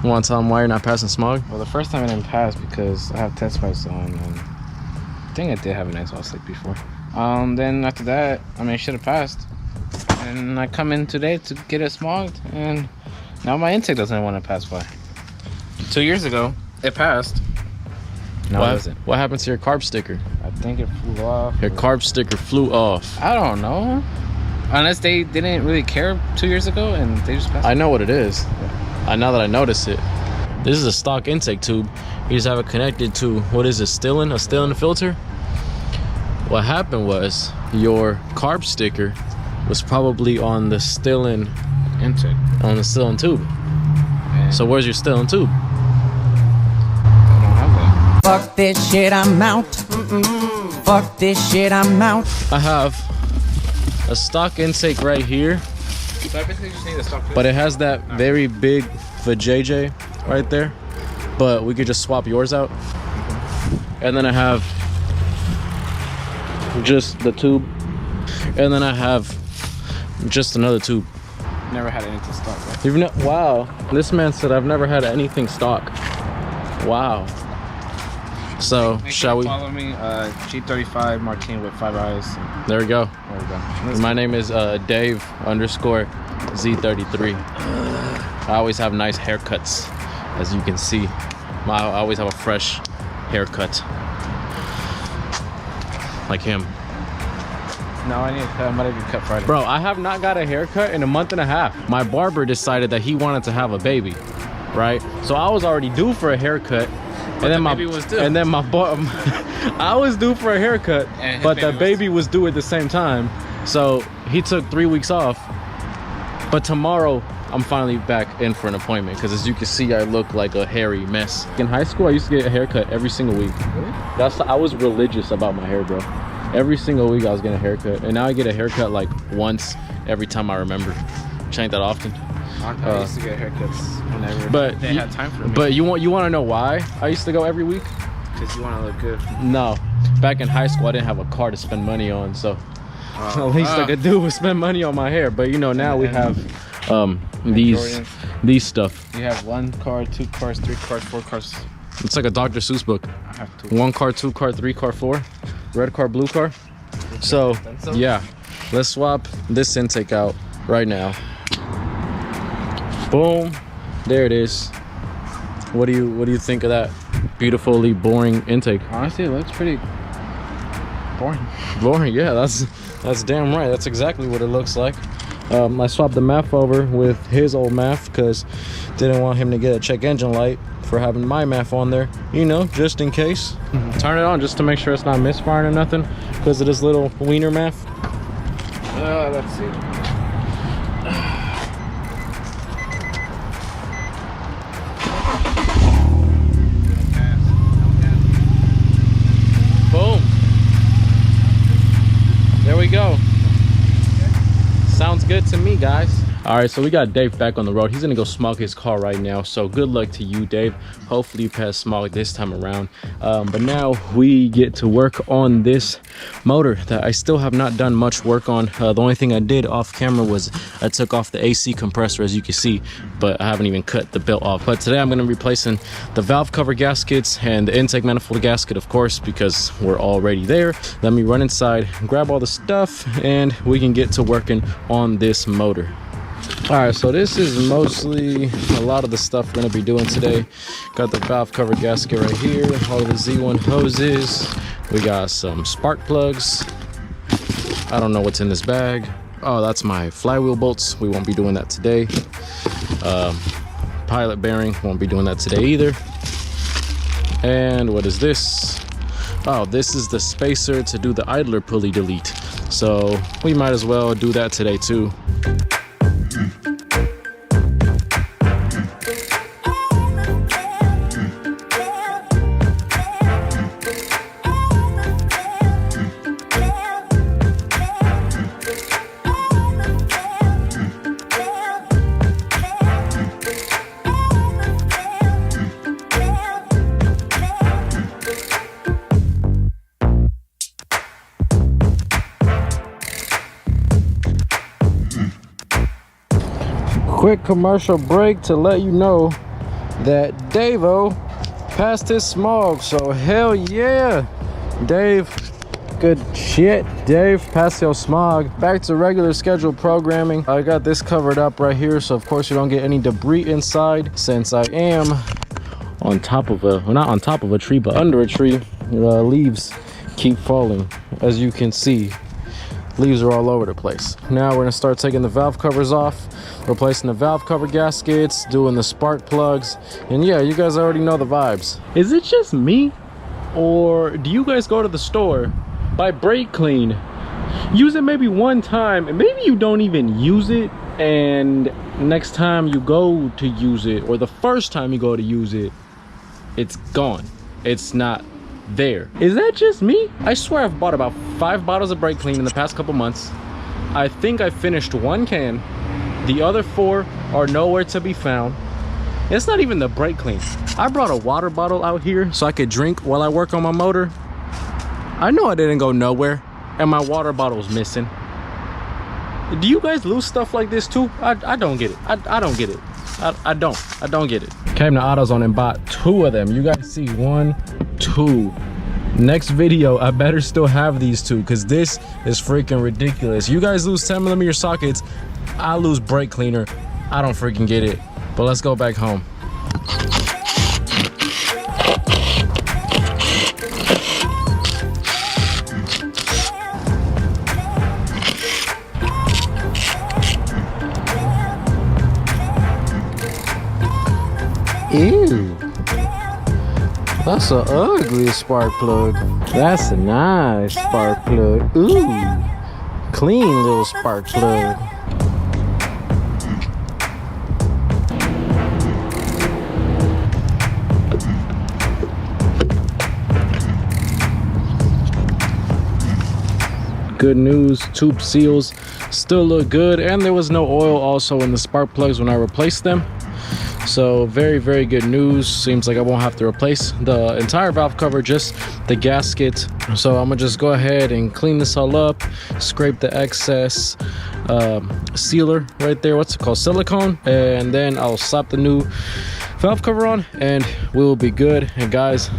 You want to tell them why you're not passing smog? Well, the first time I didn't pass because I have test spikes on, and I think I did have an exhaust leak before. Then after that, I mean, I should have passed. And I come in today to get it smogged, and now my intake doesn't want to pass by. 2 years ago, it passed. No, it doesn't. What happened to your carb sticker? I think it flew off. Your carb sticker flew off. I don't know. Unless they didn't really care 2 years ago and they just passed. I know what it is. I know that I noticed it. This is a stock intake tube. You just have it connected to, what is it, a Stillen filter? What happened was your carb sticker was probably on the Stillen intake. On the Stillen tube. And so where's your Stillen tube? I don't have that. Fuck this shit, I'm out. Fuck this shit, I'm out. I have a stock intake right here. So I basically just need a stock filter. But it has that very big vajayjay right there. But we could just swap yours out. And then I have just the tube. And then I have just another tube. Never had anything stock, right? Wow. This man said I've never had anything stock. Wow. So, shall we? Follow me, G35 Martin with 5 eyes. There we go. There we go. My name is Dave_Z33. I always have nice haircuts, as you can see. I always have a fresh haircut. Like him. No, I need a cut. I might even cut Friday. Bro, I have not got a haircut in a month and a half. My barber decided that he wanted to have a baby, right? So I was already due for a haircut. And then my baby was due. And then I was due for a haircut, but the baby was due at the same time. So he took 3 weeks off. But tomorrow I'm finally back in for an appointment because, as you can see, I look like a hairy mess. In high school, I used to get a haircut every single week. Really? I was religious about my hair, bro. Every single week I was getting a haircut, and now I get a haircut like once every time I remember. Which ain't that often. I used to get haircuts whenever they had time for me. But you want to know why I used to go every week? Because you want to look good. No, back in high school I didn't have a car to spend money on, so the least I could do was spend money on my hair. But you know, now we have these stuff. You have 1 car, 2 cars, 3 cars, 4 cars. It's like a Dr. Seuss book. I have 2. 1 car, 2 car, 3 car, 4. Red car, blue car. So yeah, let's swap this intake out right now. Boom, there it is. What do you think of that beautifully boring intake? Honestly, it looks pretty boring. Boring, yeah, that's damn right. That's exactly what it looks like. I swapped the MAF over with his old MAF because didn't want him to get a check engine light for having my MAF on there, you know, just in case. Turn it on just to make sure it's not misfiring or nothing because of this little wiener MAF. Let's see. Boom. There we go. Sounds good to me, guys. All right, so we got Dave back on the road. He's gonna go smog his car right now. So good luck to you, Dave. Hopefully you pass smog this time around. But now we get to work on this motor that I still have not done much work on. The only thing I did off camera was I took off the AC compressor, as you can see, but I haven't even cut the belt off. But today I'm gonna be replacing the valve cover gaskets and the intake manifold gasket, of course, because we're already there. Let me run inside, grab all the stuff, and we can get to working on this motor. All right, so this is mostly a lot of the stuff we're gonna be doing today. Got the valve cover gasket right here, all of the Z1 hoses. We got some spark plugs. I don't know what's in this bag. Oh, that's my flywheel bolts. We won't be doing that today. Pilot bearing, won't be doing that today either. And what is this? Oh, this is the spacer to do the idler pulley delete. So we might as well do that today too. Quick commercial break to let you know that Davo passed his smog. So hell yeah, Dave. Good shit, Dave. Pass your smog. Back to regular scheduled programming. I got this covered up right here, so of course you don't get any debris inside. Since I am on top of a, well, not on top of a tree, but under a tree, leaves keep falling. As you can see, leaves are all over the place. Now we're gonna start taking the valve covers off, replacing the valve cover gaskets, doing the spark plugs, and yeah, you guys already know the vibes. Is it just me, or do you guys go to the store, buy brake clean, use it maybe one time, and maybe you don't even use it, and next time you go to use it, or the first time you go to use it, it's gone, it's not there? Is that just me? I swear I've bought about 5 bottles of brake clean in the past couple months. I think I finished 1 can. The other 4 are nowhere to be found. It's not even the brake clean. I brought a water bottle out here so I could drink while I work on my motor. I know I didn't go nowhere, and my water bottle's missing. Do you guys lose stuff like this too? I don't get it. I don't get it. I don't get it. Came to AutoZone and bought 2 of them. You guys see 1, 2. Next video, I better still have these 2, because this is freaking ridiculous. You guys lose 10mm sockets, I lose brake cleaner. I don't freaking get it. But let's go back home. Ew, that's an ugly spark plug. That's a nice spark plug. Ooh, clean little spark plug. Good news, tube seals still look good, and there was no oil also in the spark plugs when I replaced them. So very, very good news. Seems like I won't have to replace the entire valve cover, just the gasket. So I'm gonna just go ahead and clean this all up, scrape the excess sealer right there, what's it called, silicone, and then I'll slap the new valve cover on and we'll be good. And guys,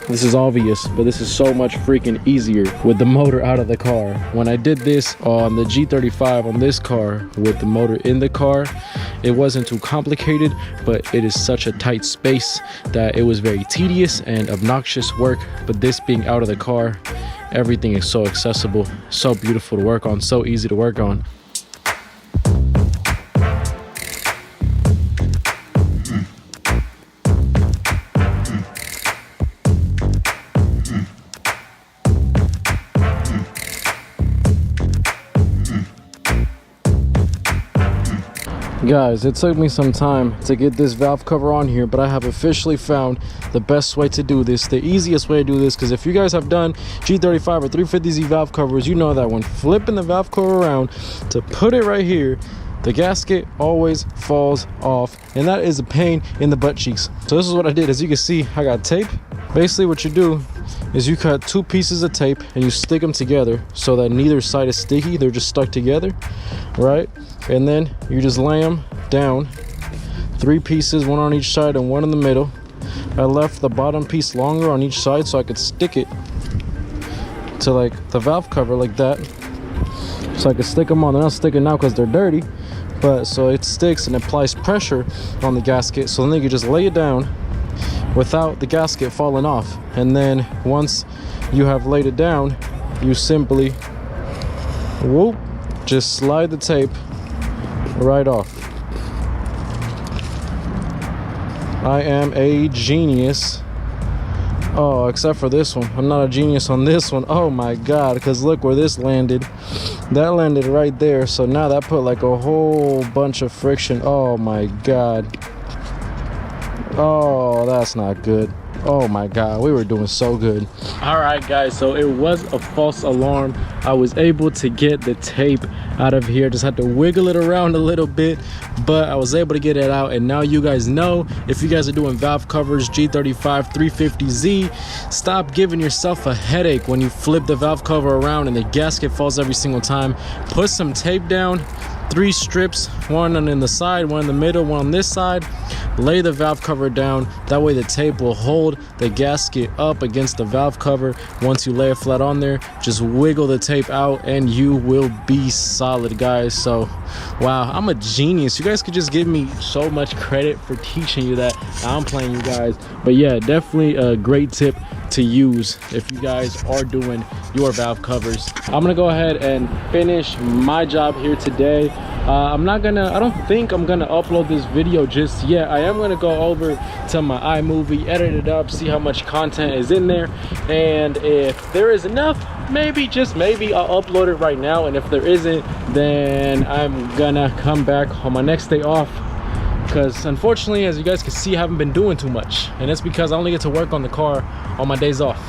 this is obvious, but this is so much freaking easier with the motor out of the car. When I did this on the G35 on this car with the motor in the car, it wasn't too complicated, but it is such a tight space that it was very tedious and obnoxious work. But this being out of the car, everything is so accessible, so beautiful to work on, so easy to work on. Guys, it took me some time to get this valve cover on here, but I have officially found the best way to do this, the easiest way to do this, because if you guys have done G35 or 350Z valve covers, you know that when flipping the valve cover around to put it right here, the gasket always falls off, and that is a pain in the butt cheeks. So this is what I did. As you can see, I got tape. Basically what you do is you cut 2 pieces of tape and you stick them together so that neither side is sticky, they're just stuck together, right? And then you just lay them down, 3 pieces, 1 on each side and 1 in the middle. I left the bottom piece longer on each side so I could stick it to like the valve cover like that, so I could stick them on. They're not sticking now because they're dirty, but so it sticks and applies pressure on the gasket, so then you can just lay it down without the gasket falling off. And then once you have laid it down, you simply whoop, just slide the tape right off. I am a genius. Oh, except for this one, I'm not a genius on this one. Oh my god, because look where this landed. That landed right there, so now that put like a whole bunch of friction. Oh my god. Oh, that's not good. Oh my god, we were doing so good. All right guys, so it was a false alarm. I was able to get the tape out of here, just had to wiggle it around a little bit, but I was able to get it out. And now you guys know, if you guys are doing valve covers, G35, 350Z, stop giving yourself a headache when you flip the valve cover around and the gasket falls every single time. Put some tape down, 3 strips, one on the side, one in the middle, one on this side. Lay the valve cover down, that way the tape will hold the gasket up against the valve cover. Once you lay it flat on there, just wiggle the tape out and you will be solid, guys. So wow, I'm a genius. You guys could just give me so much credit for teaching you that. I'm playing you guys, but yeah, definitely a great tip to use if you guys are doing your valve covers. I'm gonna go ahead and finish my job here today. I don't think I'm gonna upload this video just yet. I am gonna go over to my iMovie, edit it up, see how much content is in there, and if there is enough, maybe, just maybe, I'll upload it right now. And if there isn't, then I'm gonna come back on my next day off, because unfortunately, as you guys can see, I haven't been doing too much, and it's because I only get to work on the car on my days off.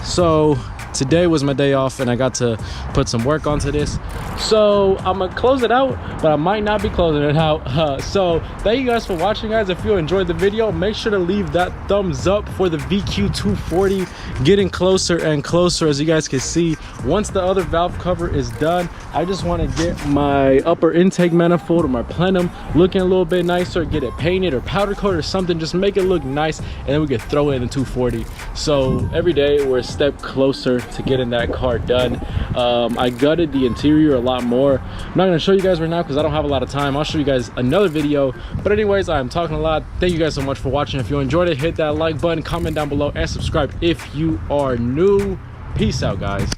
So today was my day off and I got to put some work onto this, so I'm gonna close it out, but I might not be closing it out. So thank you guys for watching, guys. If you enjoyed the video, make sure to leave that thumbs up for the VQ240 getting closer and closer. As you guys can see, once the other valve cover is done, I just want to get my upper intake manifold or my plenum looking a little bit nicer, get it painted or powder coated or something, just make it look nice, and then we can throw it in the 240. So every day we're a step closer to getting that car done. I gutted the interior a lot more. I'm not going to show you guys right now because I don't have a lot of time. I'll show you guys another video, but anyways, I'm talking a lot. Thank you guys so much for watching. If you enjoyed it, hit that like button, comment down below, and subscribe if you are new. Peace out, guys.